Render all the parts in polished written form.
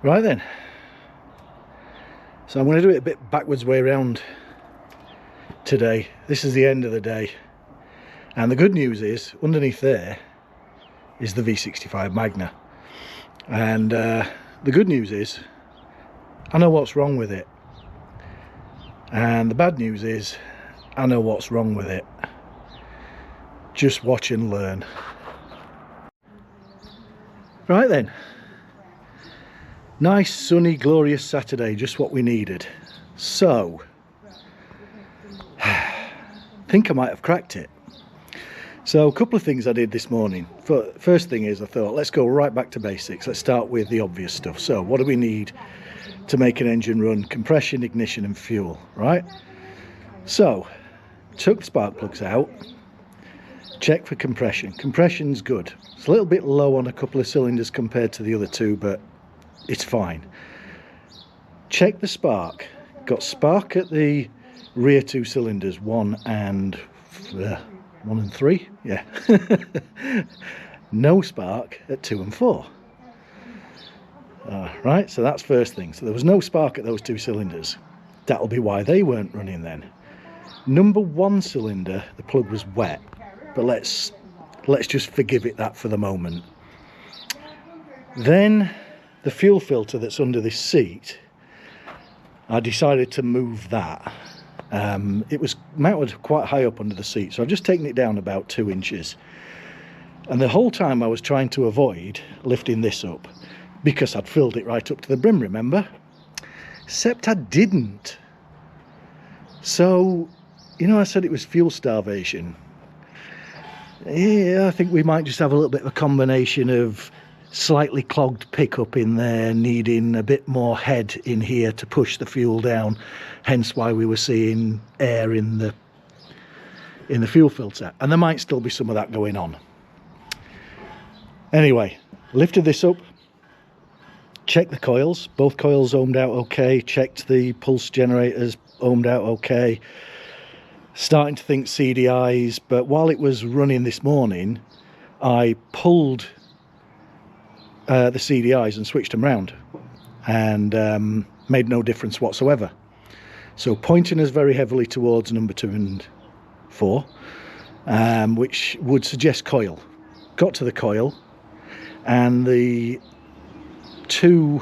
Right then, so I'm going to do it a bit backwards way around today. This is the end of the day, and the good news is underneath there is the V65 Magna, and the good news is I know what's wrong with it, and the bad news is I know what's wrong with it. Just watch and learn. Right then, nice sunny glorious Saturday, just what we needed. So I think I might have cracked it. So a couple of things I did this morning. First thing is I thought, let's go right back to basics. Let's start with the obvious stuff. So what do we need to make an engine run? Compression, ignition and fuel, right? So took the spark plugs out, check for compression. Compression's good. It's a little bit low on a couple of cylinders compared to the other two, but it's fine. Check the spark. Got spark at the rear two cylinders, 1 and 3, yeah. No spark at 2 and 4. Right, so that's first thing. So there was no spark at those two cylinders. That'll be why they weren't running then. Number 1 cylinder, the plug was wet, but let's just forgive it that for the moment. Then the fuel filter that's under this seat, I decided to move that. It was mounted quite high up under the seat, so I've just taken it down about 2 inches. And the whole time I was trying to avoid lifting this up because I'd filled it right up to the brim, remember? Except I didn't. So, you know, I said it was fuel starvation. Yeah, I think we might just have a little bit of a combination of slightly clogged pickup in there, needing a bit more head in here to push the fuel down, hence why we were seeing air in the fuel filter, and there might still be some of that going on. Anyway, lifted this up, checked the coils, both coils ohmed out okay, checked the pulse generators, ohmed out okay. Starting to think CDIs, but while it was running this morning, I pulled the CDIs and switched them round, and made no difference whatsoever. So pointing us very heavily towards number 2 and 4, which would suggest coil. Got to the coil, and the 2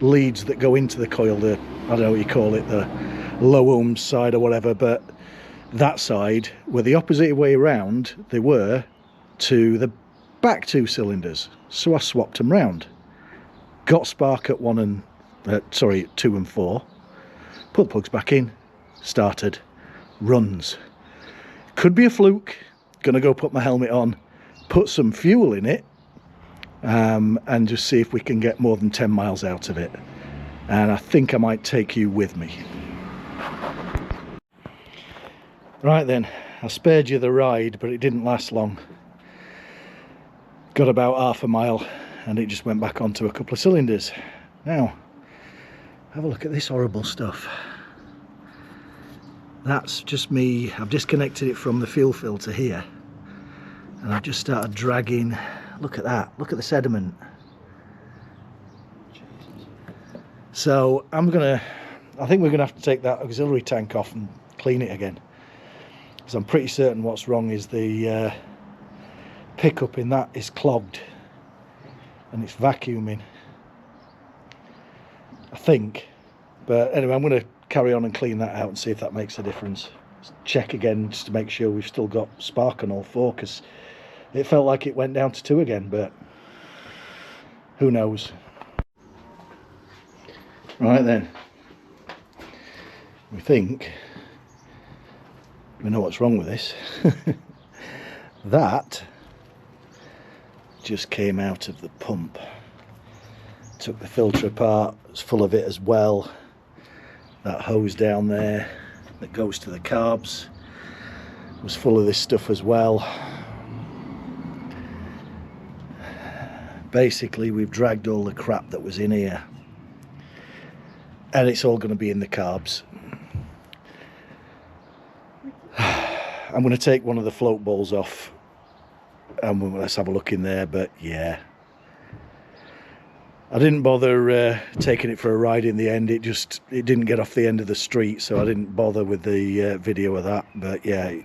leads that go into the coil, I don't know what you call it, the low ohm side or whatever, but that side were the opposite way around they were to the back 2 cylinders, so I swapped them round. Got spark at 2 and 4, put the plugs back in, started, runs. Could be a fluke. Gonna go put my helmet on, put some fuel in it, and just see if we can get more than 10 miles out of it. And I think I might take you with me. Right then, I spared you the ride, but it didn't last long. Got about half a mile and it just went back onto a couple of cylinders. Now, have a look at this horrible stuff. That's just me. I've disconnected it from the fuel filter here, and I've just started dragging. Look at that, look at the sediment. So I think we're gonna have to take that auxiliary tank off and clean it again, because I'm pretty certain what's wrong is the pickup in that is clogged and it's vacuuming, I think. But anyway, I'm going to carry on and clean that out and see if that makes a difference. Check again just to make sure we've still got spark on all 4, because it felt like it went down to 2 again, but who knows. Right then, we think we know what's wrong with this. That just came out of the pump. Took the filter apart, it's full of it as well. That hose down there that goes to the carbs was full of this stuff as well. Basically, we've dragged all the crap that was in here, and it's all going to be in the carbs. I'm going to take one of the float balls off and let's have a look in there, but yeah, I didn't bother taking it for a ride in the end. It didn't get off the end of the street, so I didn't bother with the video of that. But yeah,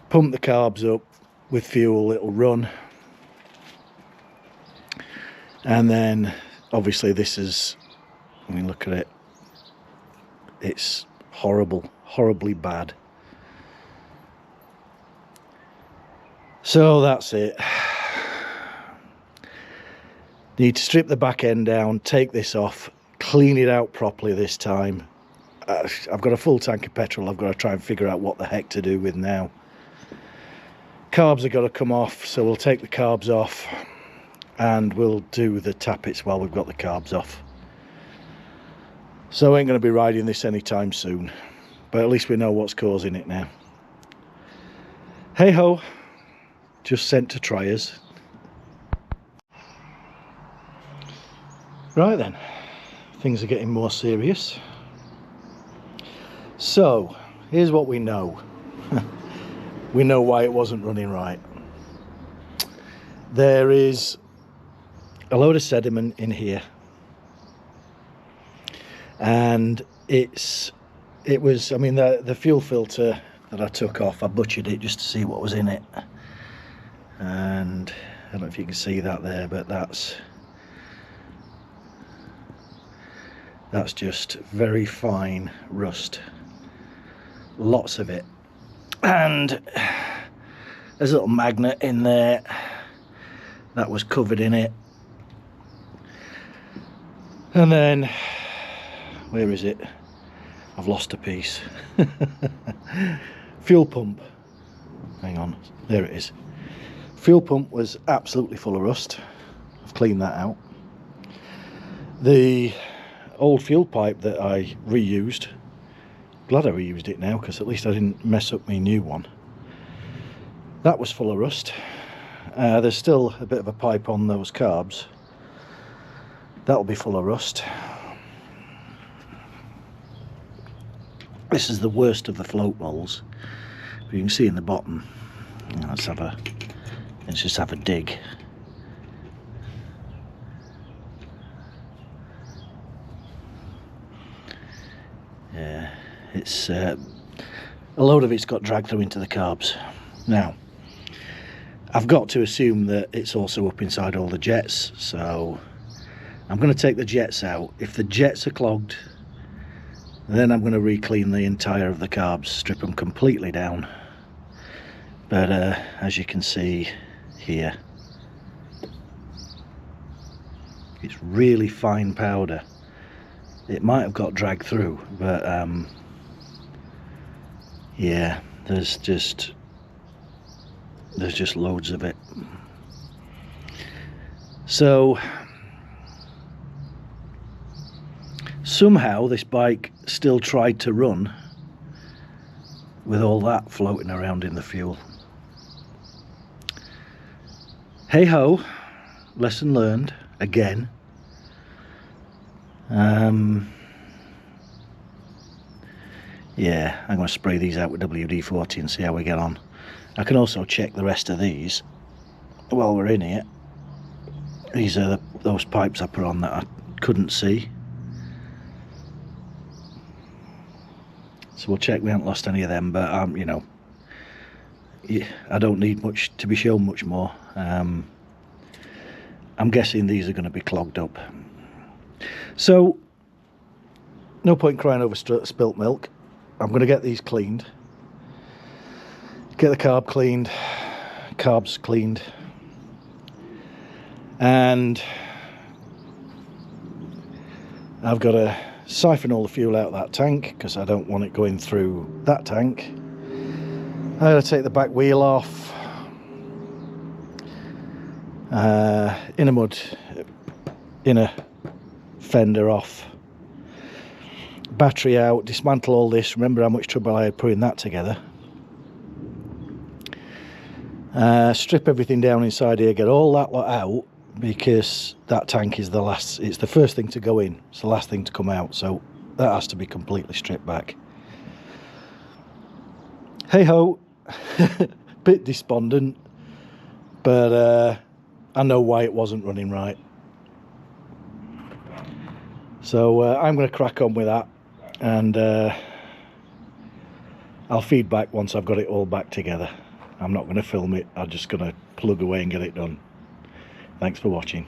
pump the carbs up with fuel, it'll run. And then obviously this is, I mean, look at it, it's horrible, horribly bad. So that's it. Need to strip the back end down, take this off, clean it out properly this time. I've got a full tank of petrol I've got to try and figure out what the heck to do with now. Carbs have got to come off, so we'll take the carbs off and we'll do the tappets while we've got the carbs off. So I ain't going to be riding this anytime soon, but at least we know what's causing it now. Hey ho, just sent to try us. Right then, things are getting more serious. So, here's what we know. We know why it wasn't running right. There is a load of sediment in here. And it was, I mean, the fuel filter that I took off, I butchered it just to see what was in it. And I don't know if you can see that there, but that's just very fine rust, lots of it. And there's a little Magna in there that was covered in it. And then, where is it? I've lost a piece. Fuel pump, hang on, there it is. Fuel pump was absolutely full of rust. I've cleaned that out. The old fuel pipe that I reused, glad I reused it now because at least I didn't mess up my new one. That was full of rust. There's still a bit of a pipe on those carbs. That'll be full of rust. This is the worst of the float bowls, but you can see in the bottom. Let's just have a dig. Yeah, it's a load of it's got dragged through into the carbs. Now, I've got to assume that it's also up inside all the jets, so I'm going to take the jets out. If the jets are clogged, then I'm going to re-clean the entire of the carbs, strip them completely down. But as you can see here, it's really fine powder. It might have got dragged through, but yeah, there's just loads of it. So somehow this bike still tried to run with all that floating around in the fuel. Hey ho, lesson learned again. Yeah, I'm going to spray these out with WD-40 and see how we get on. I can also check the rest of these while we're in here. These are those pipes I put on that I couldn't see. So we'll check we haven't lost any of them, but you know, I don't need much to be shown much more. I'm guessing these are going to be clogged up. So no point crying over spilt milk. I'm going to get these cleaned, get the carbs cleaned, and I've got to siphon all the fuel out of that tank because I don't want it going through that tank. I've got to take the back wheel off, inner fender off, battery out, dismantle all this. Remember how much trouble I had putting that together. Strip everything down inside here, get all that lot out, because that tank is it's the first thing to go in, it's the last thing to come out, so that has to be completely stripped back. Hey ho, bit despondent, but I know why it wasn't running right. So I'm going to crack on with that, and I'll feed back once I've got it all back together. I'm not going to film it, I'm just going to plug away and get it done. Thanks for watching.